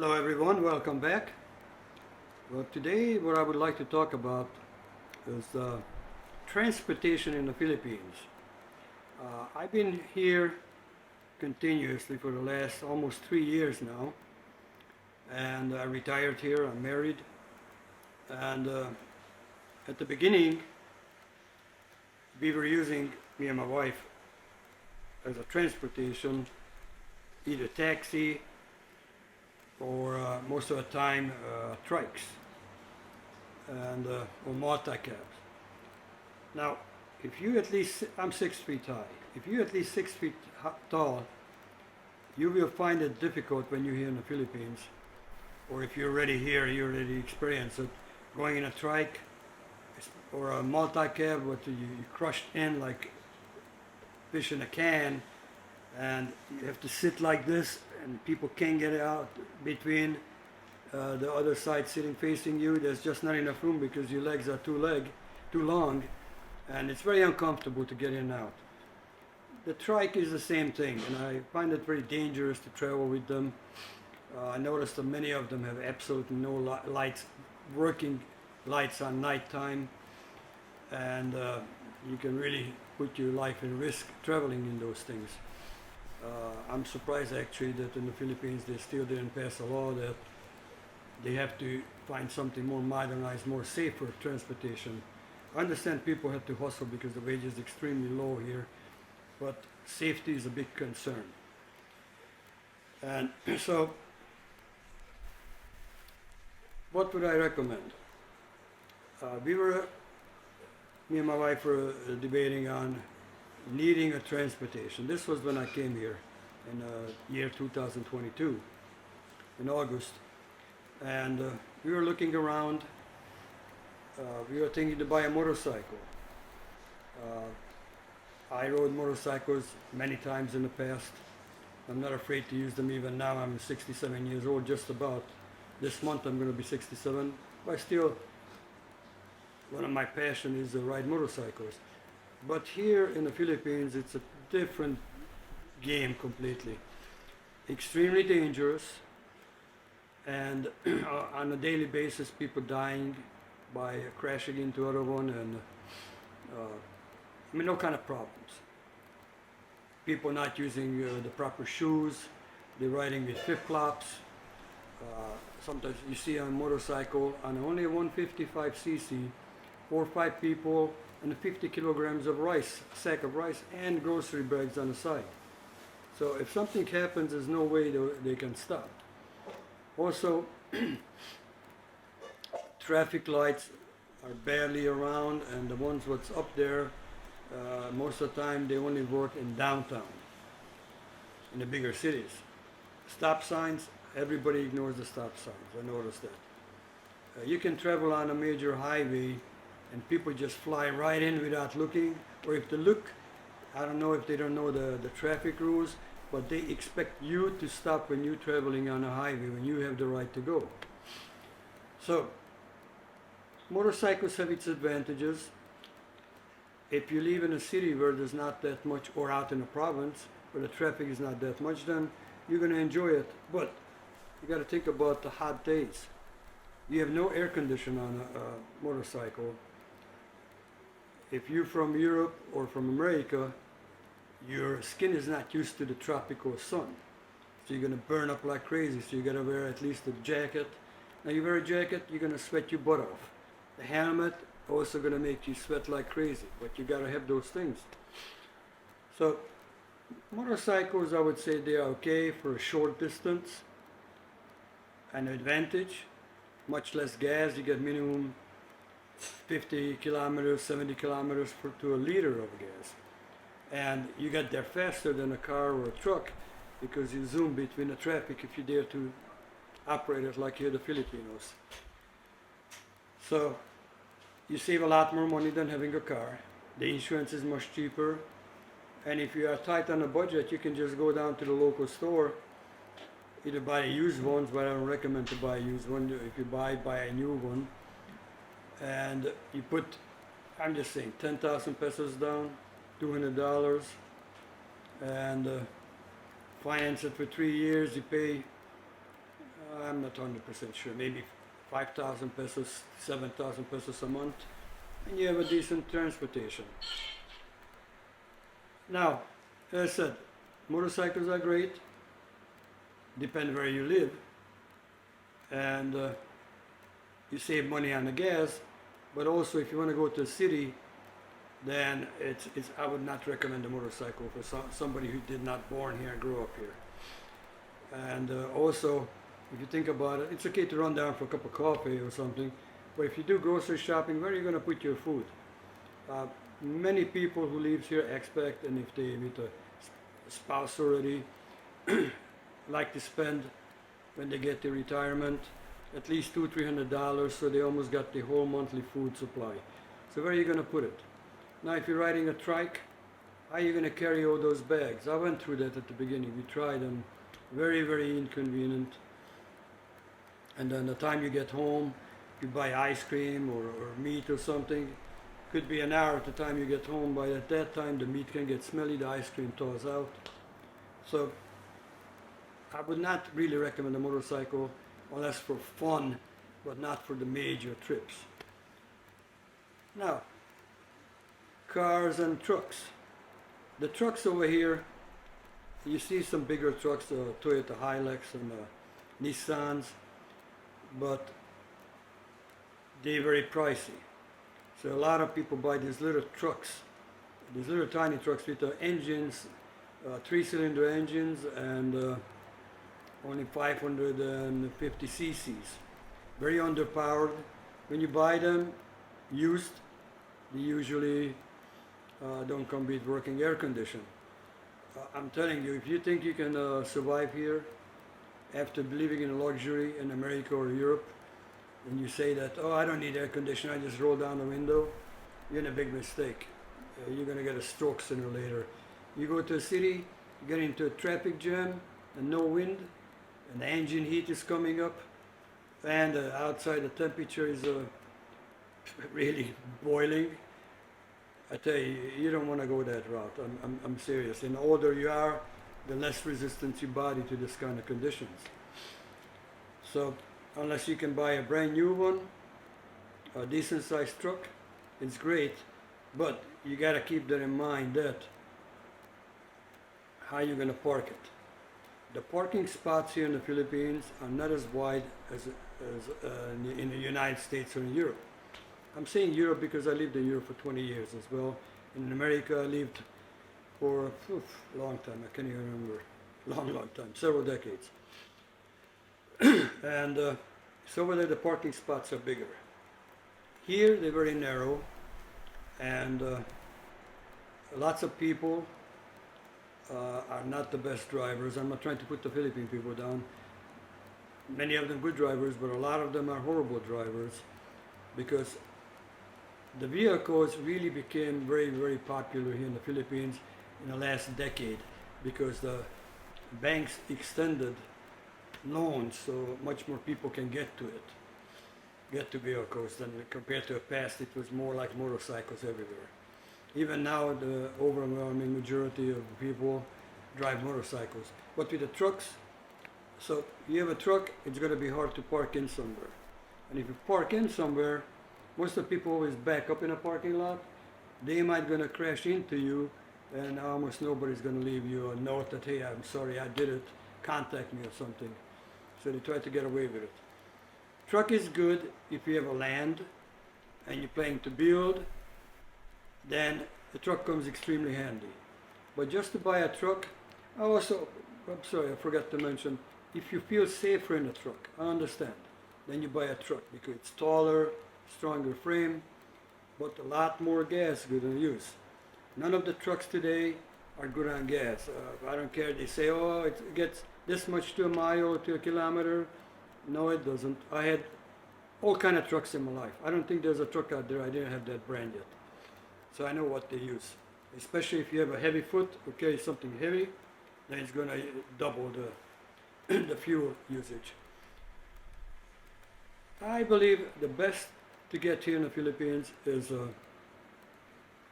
Hello everyone, welcome back. Well, today what I would like to talk about is transportation in the Philippines. I've been here continuously for the last almost 3 years now, and I retired here, I'm married, and at the beginning we were using, me and my wife, as a transportation, either taxi or most of the time trikes and or multi-cabs. Now, if you at least, I'm 6 feet high, if you're at least 6 feet tall, you will find it difficult when you're here in the Philippines, or if you're already here, you already experience it, going in a trike or a multi-cab, what you crushed in like fish in a can, and you have to sit like this, and people can't get out between the other side sitting facing you. There's just not enough room because your legs are too long, and it's very uncomfortable to get in and out. The trike is the same thing, and I find it very dangerous to travel with them. I noticed that many of them have absolutely no lights, working lights on nighttime, and you can really put your life in risk traveling in those things. I'm surprised actually that in the Philippines they still didn't pass a law that they have to find something more modernized, more safer transportation. I understand people have to hustle because the wage is extremely low here, but safety is a big concern. And so, what would I recommend? Me and my wife were debating on needing a transportation. This was when I came here in year 2022, in August. And we were looking around. We were thinking to buy a motorcycle. I rode motorcycles many times in the past. I'm not afraid to use them even now. I'm 67 years old, just about. This month I'm going to be 67. But still, one of my passions is to ride motorcycles. But here in the Philippines, it's a different game completely. Extremely dangerous, and on a daily basis, people dying by crashing into other one, and no kind of problems. People not using the proper shoes, they're riding with flip-flops. Sometimes you see on a motorcycle, on only a 155cc, 4 or 5 people and 50 kilograms of rice, a sack of rice, and grocery bags on the side. So if something happens, there's no way they can stop. Also, traffic lights are barely around, and the ones what's up there, most of the time they only work in downtown, in the bigger cities. Stop signs, everybody ignores the stop signs, I noticed that. You can travel on a major highway and people just fly right in without looking, or if they look, I don't know if they don't know the traffic rules, but they expect you to stop when you're traveling on a highway, when you have the right to go. So, motorcycles have its advantages. If you live in a city where there's not that much, or out in a province where the traffic is not that much, then you're going to enjoy it. But you got to think about the hot days. You have no air conditioning on a motorcycle. If you're from Europe or from America, your skin is not used to the tropical sun. So you're going to burn up like crazy. So you got to wear at least a jacket. Now you wear a jacket, you're going to sweat your butt off. The helmet also going to make you sweat like crazy. But you got to have those things. So motorcycles, I would say they are okay for a short distance. An advantage, much less gas. You get minimum 50 kilometers, 70 kilometers to a liter of gas. And you get there faster than a car or a truck because you zoom between the traffic if you dare to operate it like here the Filipinos. So you save a lot more money than having a car. The insurance is much cheaper. And if you are tight on a budget, you can just go down to the local store, either buy used ones, but I don't recommend to buy a used one. If you buy a new one. And you put, I'm just saying, 10,000 pesos down, $200, and finance it for 3 years. You pay I'm not 100% sure, maybe 5,000 pesos, 7,000 pesos a month, and you have a decent transportation. Now, as I said, motorcycles are great, depend where you live, and you save money on the gas, but also if you want to go to a city, then I would not recommend a motorcycle for somebody who did not born here and grew up here. And also, if you think about it, it's okay to run down for a cup of coffee or something, but if you do grocery shopping, where are you going to put your food? Many people who live here expect, and if they with a spouse already, like to spend when they get their retirement at least $200-300, so they almost got the whole monthly food supply. So where are you going to put it? Now, if you're riding a trike, how are you going to carry all those bags? I went through that at the beginning. We tried them. Very, very inconvenient. And then the time you get home, you buy ice cream or meat or something. Could be an hour at the time you get home. By that time, the meat can get smelly, the ice cream thaws out. So I would not really recommend a motorcycle unless for fun, but not for the major trips. Now, cars and trucks. The trucks over here, you see some bigger trucks, Toyota Hilux and Nissans, but they're very pricey. So a lot of people buy these little trucks, these little tiny trucks with engines, 3-cylinder engines, and only 550 cc's. Very underpowered. When you buy them used, they usually don't come with working air conditioning. I'm telling you, if you think you can survive here after living in luxury in America or Europe, and you say that, oh, I don't need air conditioning, I just roll down the window, you're in a big mistake. You're going to get a stroke sooner or later. You go to a city, you get into a traffic jam, and no wind, and the engine heat is coming up, and outside the temperature is really boiling. I tell you, you don't want to go that route. I'm serious. And the older you are, the less resistant your body to this kind of conditions. So unless you can buy a brand new one, a decent sized truck, it's great, but you got to keep that in mind, that how you're going to park it. The parking spots here in the Philippines are not as wide as in the United States or in Europe. I'm saying Europe because I lived in Europe for 20 years as well. In America, I lived for a long time. I can't even remember. Long time. Several decades. And so over there, the parking spots are bigger. Here, they're very narrow. And lots of people are not the best drivers. I'm not trying to put the Philippine people down. Many of them good drivers, but a lot of them are horrible drivers, because the vehicles really became very, very popular here in the Philippines in the last decade, because the banks extended loans so much more people can get to vehicles than compared to the past. It was more like motorcycles everywhere. Even now, the overwhelming majority of people drive motorcycles. But with the trucks, so you have a truck, it's going to be hard to park in somewhere. And if you park in somewhere, most of the people always back up in a parking lot. They might going to crash into you, and almost nobody's going to leave you a note that, hey, I'm sorry, I did it, contact me or something. So they try to get away with it. Truck is good if you have a land and you're planning to build, then the truck comes extremely handy. But just to buy a truck, I'm sorry, I forgot to mention, if you feel safer in a truck, I understand, then you buy a truck because it's taller, stronger frame, but a lot more gas good on use. None of the trucks today are good on gas. I don't care, they say, oh, it gets this much to a mile, to a kilometer. No, it doesn't. I had all kind of trucks in my life. I don't think there's a truck out there I didn't have that brand yet. So I know what they use. Especially if you have a heavy foot or carry something heavy, then it's going to double the fuel usage. I believe the best to get here in the Philippines is,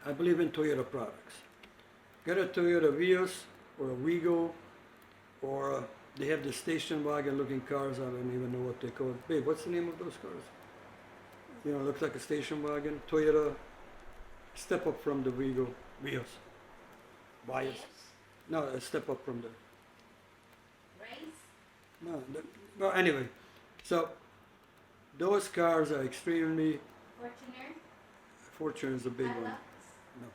I believe in Toyota products. Get a Toyota Vios or a Wigo or They have the station wagon looking cars. I don't even know what they call it. Babe, what's the name of those cars? You know, it looks like a station wagon. Toyota. Step up from the Vios. Bias. No, a step up from the. Race? No, well, anyway. So, those cars are extremely. Fortuner? Fortune is a big one. Hilux? No.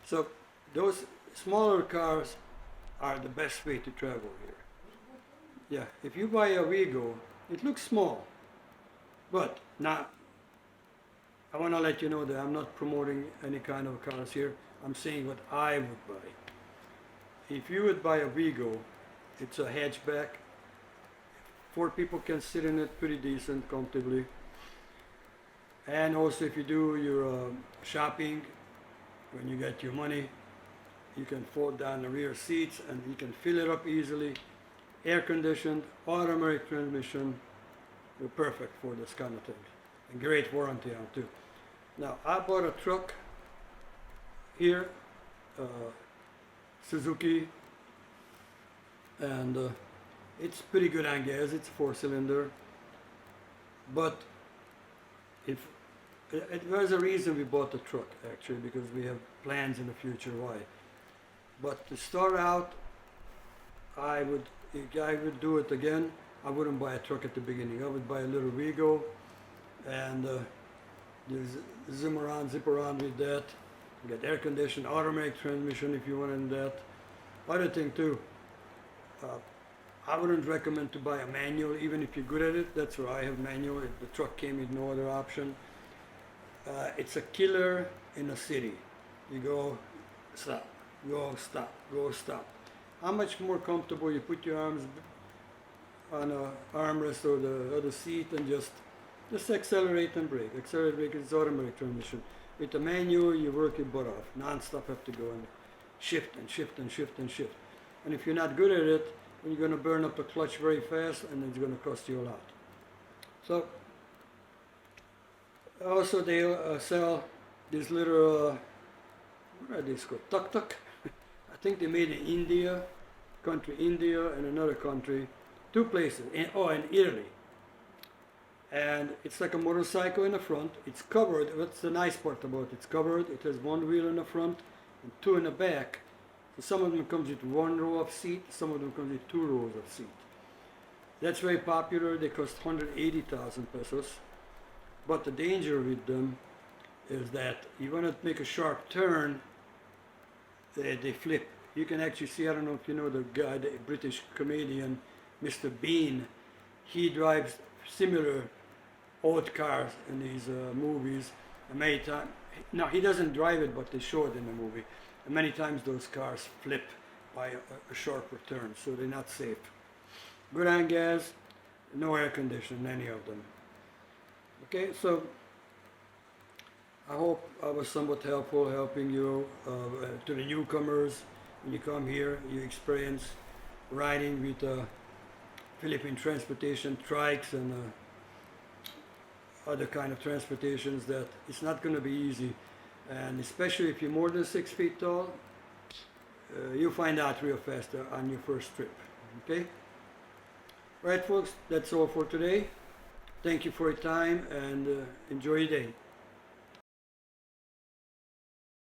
So, those smaller cars are the best way to travel here. Yeah, if you buy a Vigo, it looks small, but now I want to let you know that I'm not promoting any kind of cars here. I'm saying what I would buy. If you would buy a Vigo, it's a hatchback. 4 people can sit in it pretty decent, comfortably. And also if you do your shopping, when you get your money, you can fold down the rear seats and you can fill it up easily. Air conditioned, automatic transmission, they're perfect for this kind of thing. And great warranty on too. Now I bought a truck here, Suzuki, and it's pretty good on gas. It's 4-cylinder, but if there's a reason we bought the truck actually, because we have plans in the future why. But to start out, if I would do it again, I wouldn't buy a truck at the beginning. I would buy a little Vigo and zip around with that. Get air conditioned, automatic transmission if you wanted that. Other thing too, I wouldn't recommend to buy a manual even if you're good at it. That's why I have manual. The truck came with no other option. It's a killer in a city. You go, stop, go, stop, go, stop. How much more comfortable you put your arms on a armrest or the other seat and just accelerate and brake. Accelerate, brake is automatic transmission. With the manual, you work your butt off. Non-stop have to go and shift and shift and shift and shift. And if you're not good at it, then you're going to burn up the clutch very fast and it's going to cost you a lot. So, also they sell these little, what are these called? Tuk-tuk. I think they made in India, and another country, 2 places, in Italy. And it's like a motorcycle in the front. It's covered. What's the nice part about it? It's covered. It has 1 wheel in the front and 2 in the back. So some of them comes with 1 row of seat. Some of them comes with 2 rows of seat. That's very popular. They cost 180,000 pesos. But the danger with them is that you want to make a sharp turn, they flip. You can actually see, I don't know if you know the guy, the British comedian, Mr. Bean. He drives similar old cars in these movies. And many times, no, he doesn't drive it, but they show it in the movie. And many times those cars flip by a sharper turn, so they're not safe. Good on gas, no air conditioning, any of them. Okay, so I hope I was somewhat helpful helping you to the newcomers. When you come here, you experience riding with Philippine transportation, trikes and other kind of transportations that it's not going to be easy. And especially if you're more than 6 feet tall, you'll find out real fast on your first trip. Okay? Right folks, that's all for today. Thank you for your time and enjoy your day.